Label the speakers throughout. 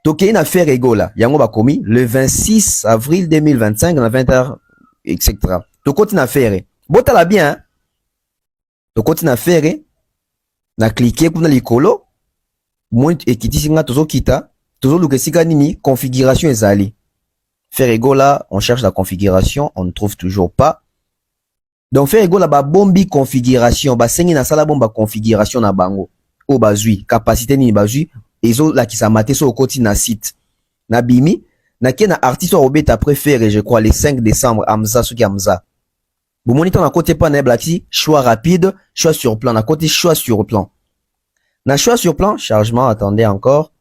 Speaker 1: Toke une affaire égola, yango ba commis le 26 avril 2025 à 20h, etc. Toko une affaire. Botala bien, hein? Toko une affaire. Na cliquer kuna likolo. Moi ekiti singa tozo kita, tozo lukesika nini configuration ezali. Faire égola, on cherche la configuration, on ne trouve toujours pas. Donc faire égola ba bombi configuration, ba sengi na sala bomba configuration na bango. O bazui, capacité ni bazui. Ezo la ki sa mate so okoti na site. Na bimi, na ken na artiste obeta préféré, je crois, le 5 décembre, Amza, souki Amza. Bon, moniteur na côté pas na blaki, choix rapide, choix sur plan, na côté choix sur plan. Na choix sur plan, chargement, attendez encore.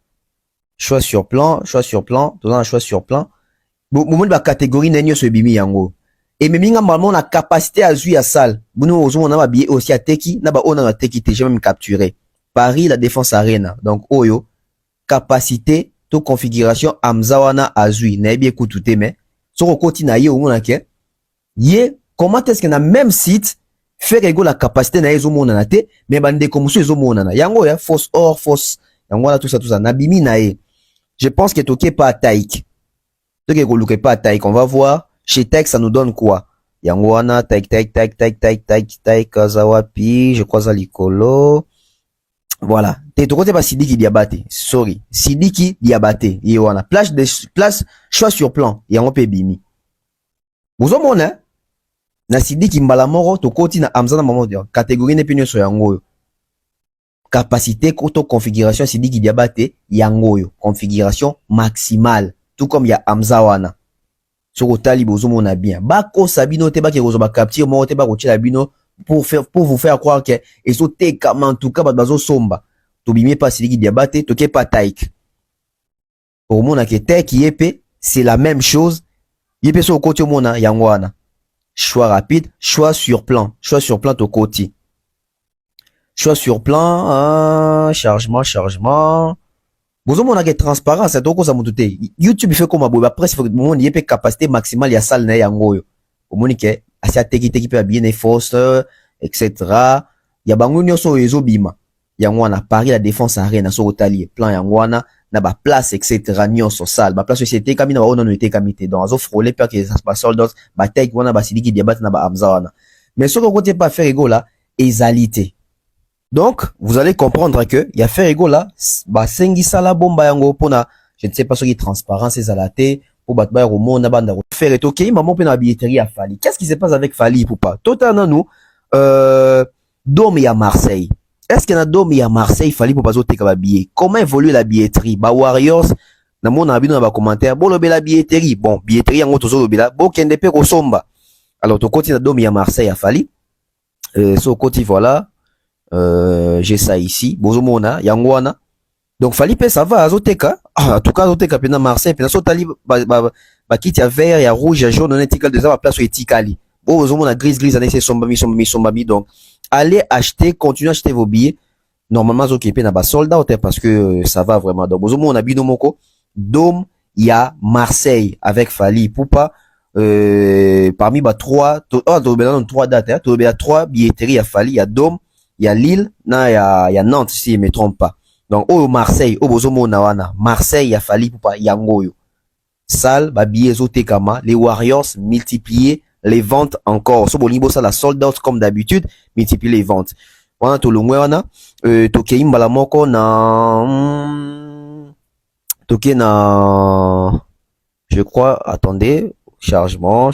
Speaker 1: Choix sur plan, tout un choix sur plan. Bon, moni ba catégorie nenyo so bimi yango. Et même nga normalement na capacité à jouer à salle. Bono ozo na ba billet aussi à teki, na ba ona na teki, j'ai même capturé. Paris, la Défense Arena. Donc, oyo, capacité, to configuration, Amzawana Azui. Naebi écoutez, mais, sur côté na ye au monde ke, ye, comment est-ce qu'on a même site, faire égale la capacité na ye zo monde na te, mais bande comme ça zo monde na. Yango ya, fausse or, fausse, yango la tout ça. Nabimi na ye. Je pense que toke pas taïk. Toke ko pas taïk. On va voir, chez Taïk, ça nous donne quoi? Yango wana, taïk, kazawapi, je crois ça likolo. Voilà. T'es trop pas Sidiki Diabaté. Sorry. Sidiki Diabaté. Yewana. Place, choix sur plan. Yango pe bimi. Vous avez mon, na Sidiki Mbalamoro, to koti na Amzana Maman, catégorie ne pinyo so yango. Capacité, koto configuration Sidiki Diabaté, yango yo. Configuration maximale. Tout comme ya Amzawana. Sur le tali, vous avez bien. Bako Sabino, te ba ki rozo ba capture, mo te ba rochi la bino. Pour vous faire croire que et so te comme en tout cas bazo somba to bimé pas Sidiki Diabaté to ke pas taïk pour mona ke tek yepé c'est la même chose yepé so côté mona yangwana choix rapide choix sur plan to côté choix sur plan chargement bozo mona ke transparence to ko sa mututé YouTube fait comme aboba après il faut que mon yepé capacité maximale ya salle na yango yo au monique asia teki peut bien force etc. Ya bango nyoso ezo bima yangwana Paris la Défense Arena so otali plan yangwana na ba place etc. nyoso salle ba place c'était kamina ba ona no était kamité donc azo frôler peur que ça ba soldats ba take wana ba Sidiki Diabaté na ba Amza wana mais ce que côté pas faire ego là ezalité. Donc vous allez comprendre que il y a faire ego là ba sengi sala bomba yango pona je ne sais pas ce qui est transparence ezalate pour battre au monde banda faire et ok maman pe na billetterie à Fali. Qu'est-ce qui se passe avec Fali pour pas totalement nous Dôme à Marseille. Est-ce qu'il y a Dôme à Marseille Fali pour pas zoter ka billet? Comment évolue la billetterie? Ba Warriors na mon abi dans ba commentaire bon lobe la billetterie. Bon billetterie en tozo lobe la bo kende pe ko somba. Alors to continue Dôme à Marseille à Fali. So côté voilà j'ai ça ici. Bozo mona yangwana. Donc Fali pe ça va azoteka. En tout cas azoteka pena Marseille pena so tali ba kiti ya vert ya rouge ya jaune on étiquette de ça place etikali. Bon bozo mona gris année c'est sombami donc allez acheter, continuez à acheter vos billets. Normalement occupé na ba sold out parce que ça va vraiment. Donc bozo mona bino moko Dôme ya Marseille avec Fali Poupa parmi ba 3 dates hein, to ba 3 billetteries à Fali, il y a Dôme, il y a Lille, na il y a Nantes si je me trompe pas. Donc au Marseille, au bozomo na wana, Marseille a Fali Poupa yango yo. Salle ba billets zotekama, les Warriors multiplier les ventes encore. So bolibo ça la sold out comme d'habitude, multiplier les ventes. Wana to longwe wana tokei mbala moko na toke na je crois attendez, chargement.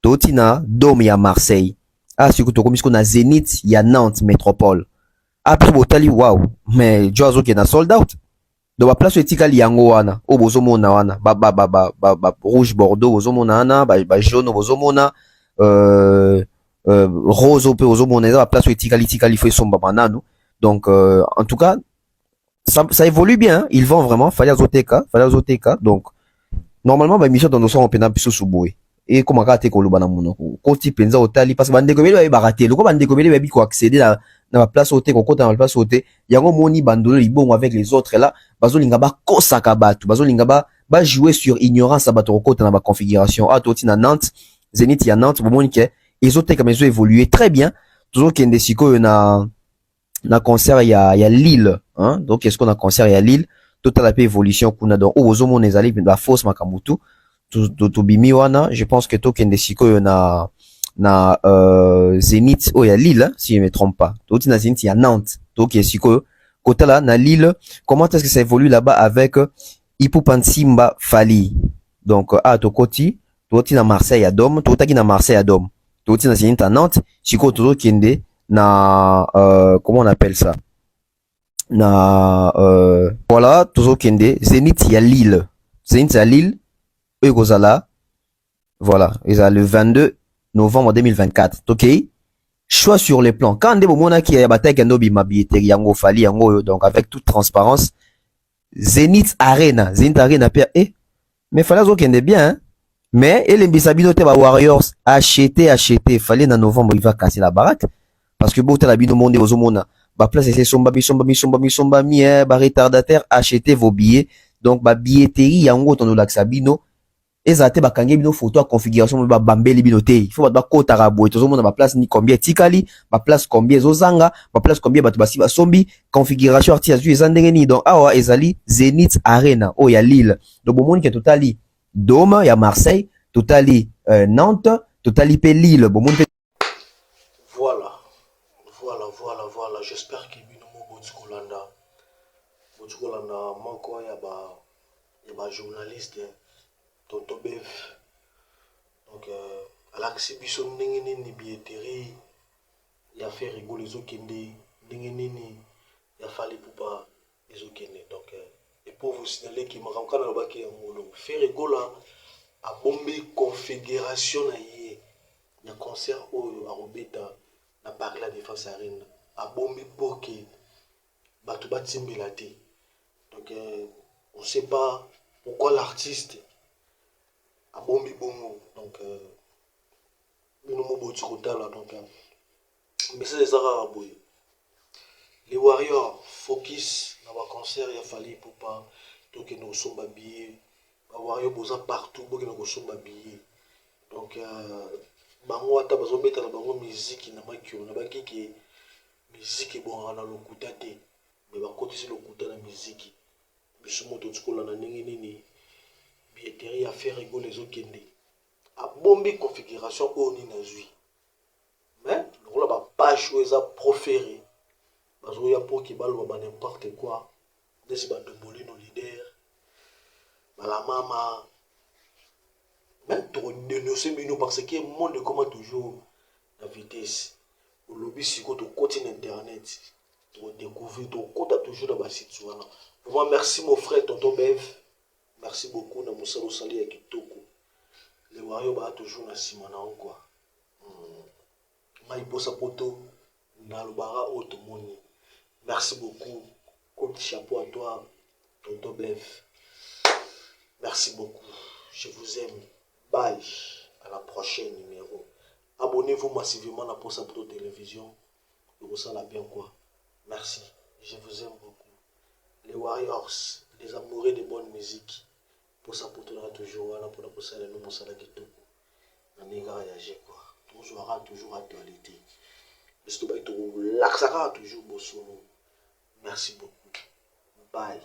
Speaker 1: Totina, Dome ya Marseille. Ah, si tu comme qu'on a Zénith, il y a Nantes métropole. Après botali wow, mais Joazo qui est na sold out. Donc la place etikali yango wana, o bozomona wana, rouge bordeaux bozomona wana, jaune bozomona, rose pe bozomona eza la place etikali faut somba banano. Donc en tout cas, ça évolue bien, hein. Ils vont vraiment, fallait azoteka. Donc normalement ba mission dans nos sons pena biso suboué. Et comment rater koloba na monoko. Koti penza otali parce que bandeko bele ba rater. Loko bandeko bele ba bi ko accéder na la place hôtel ko na la place hôtel. Yango moni bandolo libongo avec les autres là, bazo linga ba kosaka batu, bazo linga ba jouer sur ignorance bato ko na ba configuration. Ah toti na Nantes, Zénith ya Nantes, bomoni ke ezoteka mais zo évoluer très bien. Toujours kende siko na concert ya Lille, hein. Donc est-ce qu'on a concert ya Lille? Total AP évolution kuna donc ozomo nezali ba force makamutu to bimi wana. Je pense que tokende siko na Zénith ya Lille, hein, si je me trompe pas. Toti na Zénith ya Nantes, toki siko kota là na Lille. Comment est-ce que ça évolue là-bas avec Ipupansimba Fali? Donc tokoti na Marseille ya Dom, totaki na Marseille ya Dom, toti na Zénith à Nantes, siko tokende na comment on appelle ça, na voilà toujours kende Zénith ya Lille, Eugozala, voilà, ils ont le 22 novembre 2024. OK, choix sur les plans quand ndebo mona ki ya bataille kendo bi mabieteri yango Fali yango, donc avec toute transparence Zénith Arena pia mais Fali zo kende bien, hein? Mais elembisa bino te ba Warriors acheter Fali na novembre il va casser la baraque parce que bon la bino monde ozomona ba place c'est somba mi ba retardataire, achetez vos billets. Donc ba billetterie yango tondo laxabino ezate ba kange bino photo à configuration ba bambeli bino te, il faut ba kota rabo tozomona ba place ni combien tikali, ba place combien zozanga, ba place combien bato basi ba sombi configuration artiste ezandenge ni. Donc awa ezali Zénith Arena o ya Lille. Donc bomoni ke totali Dome ya Marseille, totali Nantes, totali pe Lille, bomoni pe
Speaker 2: voilà, j'espère que bino mo botikolanda moko ya ba journaliste Tonto Bev. Donc alaksi biso ndenge nini billetterie ya fait rigoler ezokende, ndenge nini ya Fali Ipupa ezokende. Donc et pour vous signaler que makamka na lobaki ya ngolo fait rigola a bombe configuration na ye ya concert oyo arobeta na Paris la Défense Arena a bombe pour que bato batimbela te. Donc on sait pas pourquoi l'artiste a bombe bongo. Donc bino mo boti kotala. Donc mais c'est ça raboye les Warriors focus na ba concert ya Fali Ipupa donc no somba billet ba Warriors boza partout boki na ko somba billet. Donc bango ata bazobeta na bango musique na makio na bakiki musique bon na lokuta te mais bakotisi lokuta na musique biso moto tikola na ndenge nini billetterie ya faire rigoler ezokende a bombi configuration oyo nini nazwi mais lokola ba page oyo eza proféré bazoya po ki baloba ba n'importe quoi ndesi badomboli no leader balamama. Mais pour dénoncer Mino parce que le monde comment toujours la vitesse. Au lobby si tu continues internet, tu découvres, tu comptes toujours dans ma situation. Pour moi, merci mon frère Tonton Bev. Merci beaucoup na Moussalo Sali et Kitoko. Les Warriors ba toujours na Simona quoi. Maïbosa poto na lobara automoni. Merci beaucoup. Comme chapeau à toi Tonton Bev. Merci beaucoup. Je vous aime. Bye, à la prochaine numéro. Abonnez-vous massivement à Posa Poto Télévision. Vous ça la bien quoi. Merci, je vous aime beaucoup. Les Warriors, les amoureux de bonne musique. Posa Poto là toujours là pour la Posa les noms ça là qui tout. On est réagir quoi. Toujours actualité. Mais c'est tout l'axara toujours beau solo. Merci beaucoup. Bye.